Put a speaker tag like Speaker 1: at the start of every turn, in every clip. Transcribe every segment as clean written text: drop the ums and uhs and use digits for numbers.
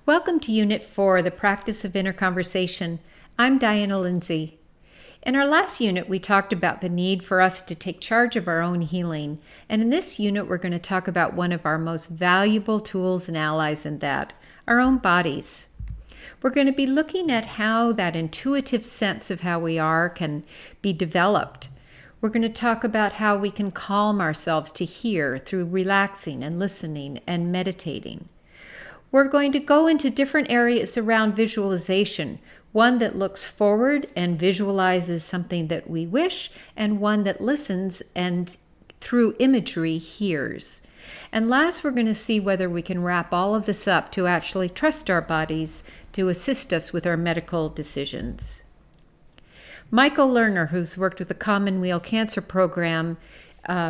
Speaker 1: Welcome to Unit 4, The Practice of Inner Conversation. I'm Diana Lindsay. In our last unit, we talked about the need for us to take charge of our own healing. And in this unit, we're going to talk about one of our most valuable tools and allies in that, our own bodies. We're going to be looking at how that intuitive sense of how we are can be developed. We're going to talk about how we can calm ourselves to hear through relaxing and listening and meditating. We're going to go into different areas around visualization, one that looks forward and visualizes something that we wish, and one that listens and through imagery hears. And last, we're going to see whether we can wrap all of this up to actually trust our bodies to assist us with our medical decisions. Michael Lerner, who's worked with the Commonweal Cancer Program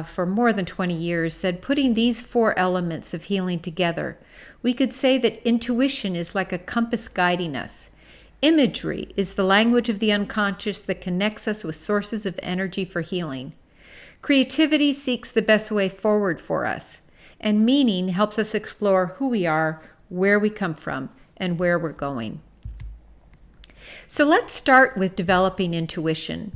Speaker 1: for more than 20 years, said putting these four elements of healing together, we could say that intuition is like a compass guiding us. Imagery is the language of the unconscious that connects us with sources of energy for healing. Creativity seeks the best way forward for us, and meaning helps us explore who we are, where we come from, and where we're going. So let's start with developing intuition.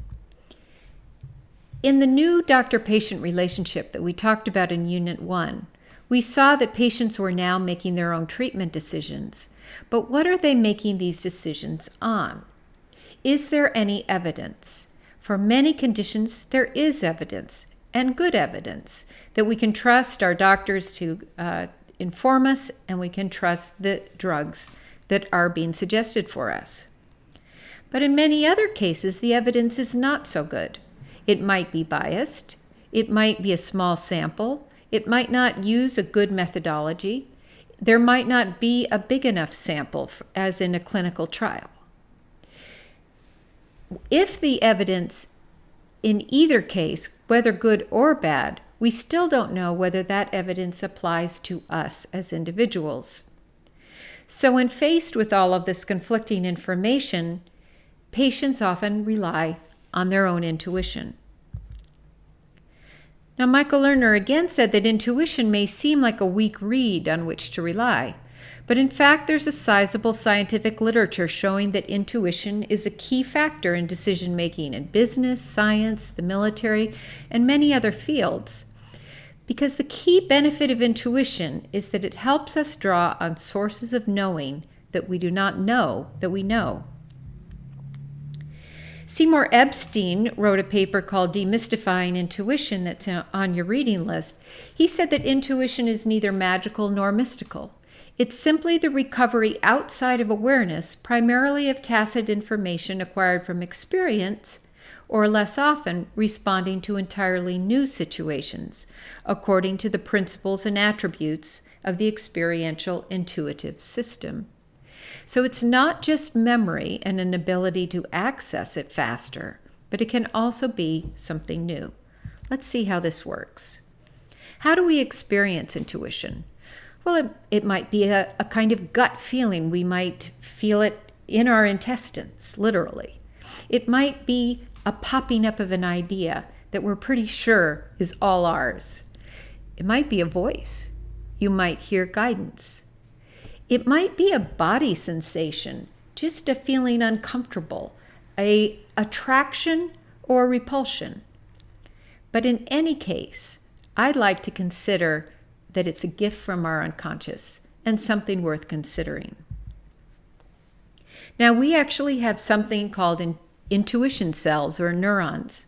Speaker 1: In the new doctor-patient relationship that we talked about in Unit 1, we saw that patients were now making their own treatment decisions. But what are they making these decisions on? Is there any evidence? For many conditions, there is evidence, and good evidence, that we can trust our doctors to inform us, and we can trust the drugs that are being suggested for us. But in many other cases, the evidence is not so good. It might be biased, it might be a small sample, it might not use a good methodology, there might not be a big enough sample as in a clinical trial. If the evidence in either case, whether good or bad, we still don't know whether that evidence applies to us as individuals. So when faced with all of this conflicting information, patients often rely on their own intuition. Now, Michael Lerner again said that intuition may seem like a weak reed on which to rely, but in fact there's a sizable scientific literature showing that intuition is a key factor in decision-making in business, science, the military, and many other fields. Because the key benefit of intuition is that it helps us draw on sources of knowing that we do not know that we know. Seymour Epstein wrote a paper called Demystifying Intuition that's on your reading list. He said that intuition is neither magical nor mystical. It's simply the recovery outside of awareness, primarily of tacit information acquired from experience, or less often responding to entirely new situations, according to the principles and attributes of the experiential intuitive system. So it's not just memory and an ability to access it faster, but it can also be something new. Let's see how this works. How do we experience intuition? Well, it might be a kind of gut feeling. We might feel it in our intestines, literally. It might be a popping up of an idea that we're pretty sure is all ours. It might be a voice. You might hear guidance. It might be a body sensation, just a feeling uncomfortable, a attraction or repulsion. But in any case, I'd like to consider that it's a gift from our unconscious and something worth considering. Now, we actually have something called intuition cells or neurons.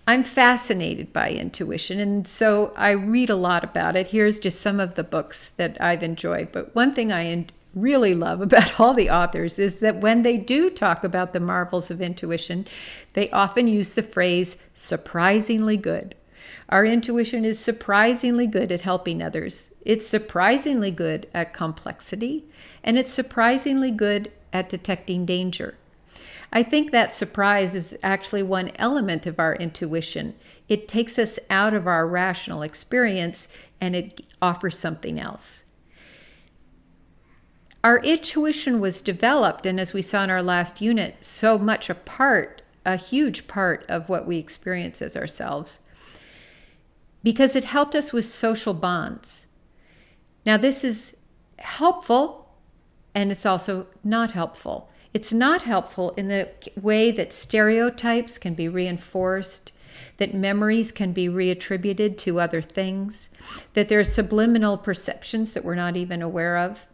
Speaker 1: I'm fascinated by intuition, and so I read a lot about it. Here's just some of the books that I've enjoyed. But one thing I really love about all the authors is that when they do talk about the marvels of intuition, they often use the phrase surprisingly good. Our intuition is surprisingly good at helping others. It's surprisingly good at complexity, and it's surprisingly good at detecting danger. I think that surprise is actually one element of our intuition. It takes us out of our rational experience and it offers something else. Our intuition was developed, and as we saw in our last unit, so much a huge part of what we experience as ourselves, because it helped us with social bonds. Now, this is helpful and it's also not helpful. It's not helpful in the way that stereotypes can be reinforced, that memories can be reattributed to other things, that there are subliminal perceptions that we're not even aware of.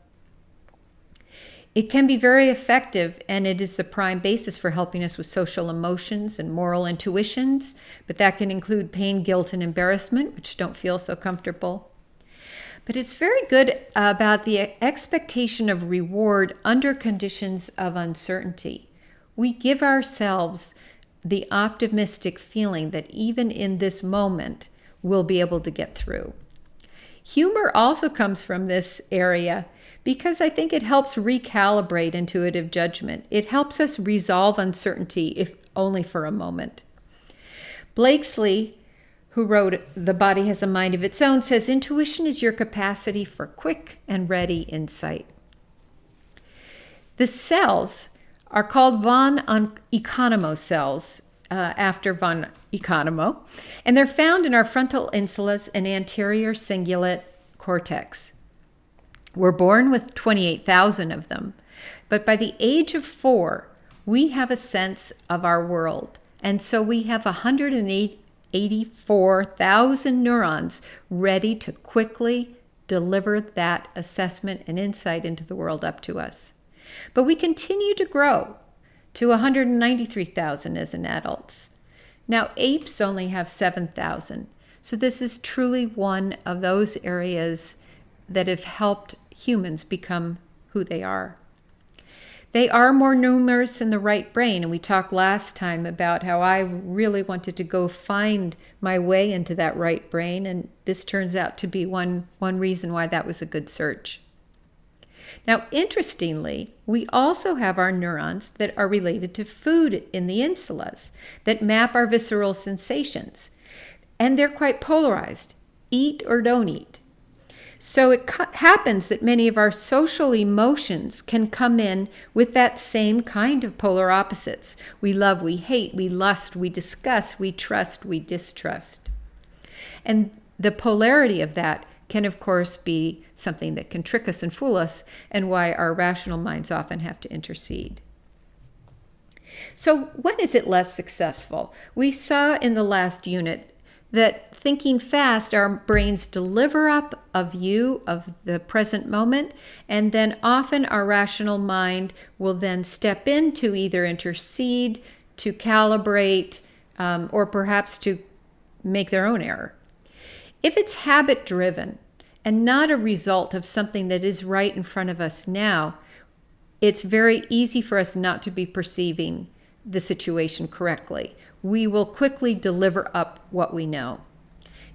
Speaker 1: It can be very effective, and it is the prime basis for helping us with social emotions and moral intuitions, but that can include pain, guilt, and embarrassment, which don't feel so comfortable. But it's very good about the expectation of reward under conditions of uncertainty. We give ourselves the optimistic feeling that even in this moment, we'll be able to get through. Humor also comes from this area because I think it helps recalibrate intuitive judgment. It helps us resolve uncertainty, if only for a moment. Blakesley, who wrote The Body Has a Mind of Its Own, says intuition is your capacity for quick and ready insight. The cells are called von Economo cells, after von Economo, and they're found in our frontal insulas and anterior cingulate cortex. We're born with 28,000 of them, but by the age of 4, we have a sense of our world, and so we have 184,000 neurons ready to quickly deliver that assessment and insight into the world up to us. But we continue to grow to 193,000 as an adults. Now, apes only have 7,000. So this is truly one of those areas that have helped humans become who they are. They are more numerous in the right brain, and we talked last time about how I really wanted to go find my way into that right brain, and this turns out to be one reason why that was a good search. Now, interestingly, we also have our neurons that are related to food in the insulas that map our visceral sensations, and they're quite polarized, eat or don't eat. So it happens that many of our social emotions can come in with that same kind of polar opposites. We love, we hate, we lust, we disgust, we trust, we distrust. And the polarity of that can, of course, be something that can trick us and fool us, and why our rational minds often have to intercede. So when is it less successful? We saw in the last unit that thinking fast, our brains deliver up a view of the present moment, and then often our rational mind will then step in to either intercede, to calibrate, or perhaps to make their own error. If it's habit-driven and not a result of something that is right in front of us now, it's very easy for us not to be perceiving the situation correctly. We will quickly deliver up what we know.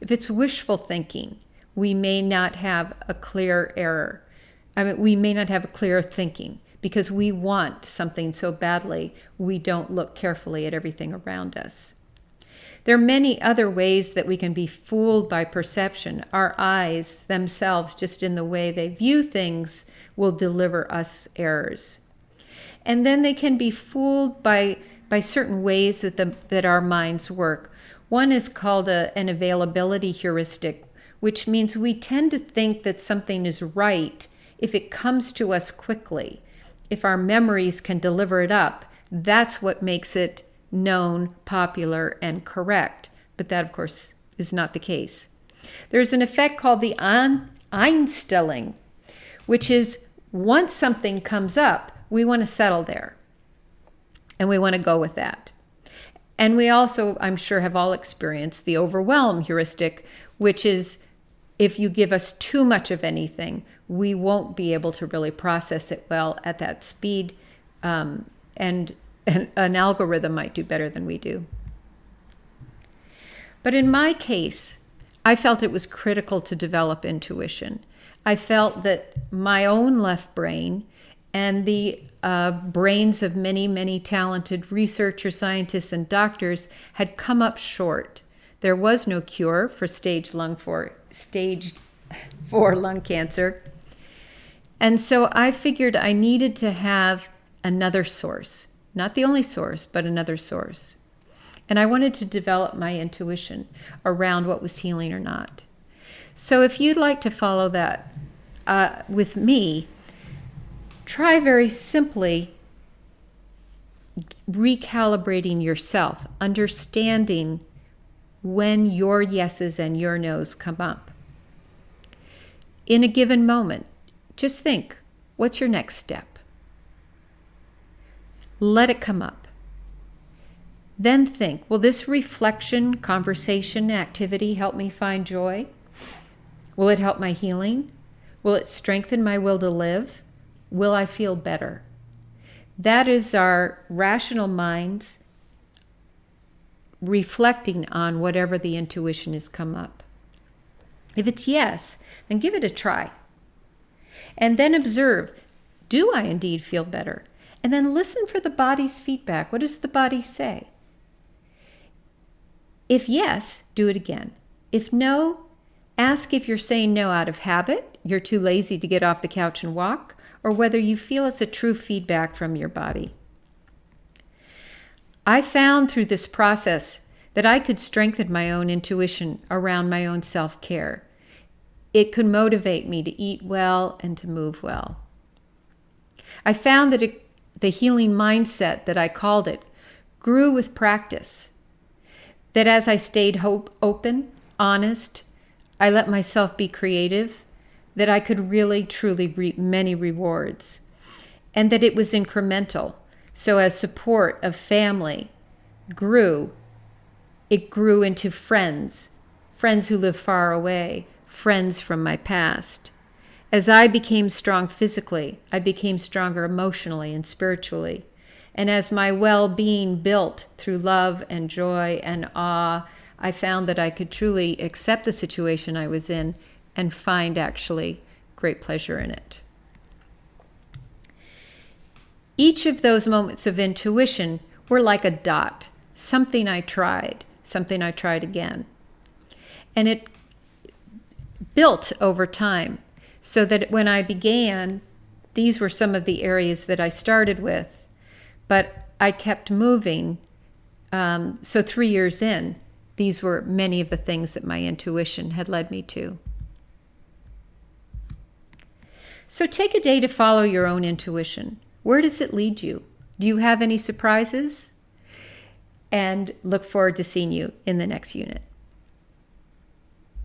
Speaker 1: If it's wishful thinking, we may not have a clear error. We may not have a clear thinking because we want something so badly, we don't look carefully at everything around us. There are many other ways that we can be fooled by perception. Our eyes themselves, just in the way they view things, will deliver us errors. And then they can be fooled by certain ways that our minds work. One is called an availability heuristic, which means we tend to think that something is right if it comes to us quickly. If our memories can deliver it up, that's what makes it known, popular, and correct. But that, of course, is not the case. There's an effect called the Einstellung, which is once something comes up, we want to settle there. And we want to go with that. And we also, I'm sure, have all experienced the overwhelm heuristic, which is if you give us too much of anything, we won't be able to really process it well at that speed. And an algorithm might do better than we do. But in my case, I felt it was critical to develop intuition. I felt that my own left brain and the brains of many, many talented researchers, scientists, and doctors had come up short. There was no cure for stage 4 lung cancer. And so I figured I needed to have another source, not the only source, but another source. And I wanted to develop my intuition around what was healing or not. So if you'd like to follow that with me, try very simply recalibrating yourself, understanding when your yeses and your nos come up. In a given moment, just think, what's your next step? Let it come up. Then think, will this reflection, conversation, activity help me find joy? Will it help my healing? Will it strengthen my will to live? Will I feel better? That is our rational minds reflecting on whatever the intuition has come up. If it's yes, then give it a try. And then observe, do I indeed feel better? And then listen for the body's feedback. What does the body say? If yes, do it again. If no, ask if you're saying no out of habit, you're too lazy to get off the couch and walk, or whether you feel it's a true feedback from your body. I found through this process that I could strengthen my own intuition around my own self-care. It could motivate me to eat well and to move well. I found that the healing mindset, that I called it, grew with practice. That as I stayed open, honest, I let myself be creative, that I could really, truly reap many rewards. And that it was incremental. So as support of family grew, it grew into friends who live far away, friends from my past. As I became strong physically, I became stronger emotionally and spiritually. And as my well-being built through love and joy and awe, I found that I could truly accept the situation I was in and find actually great pleasure in it. Each of those moments of intuition were like a dot, something I tried again. And it built over time, so that when I began, these were some of the areas that I started with, but I kept moving. So 3 years in, these were many of the things that my intuition had led me to. So take a day to follow your own intuition. Where does it lead you? Do you have any surprises? And look forward to seeing you in the next unit.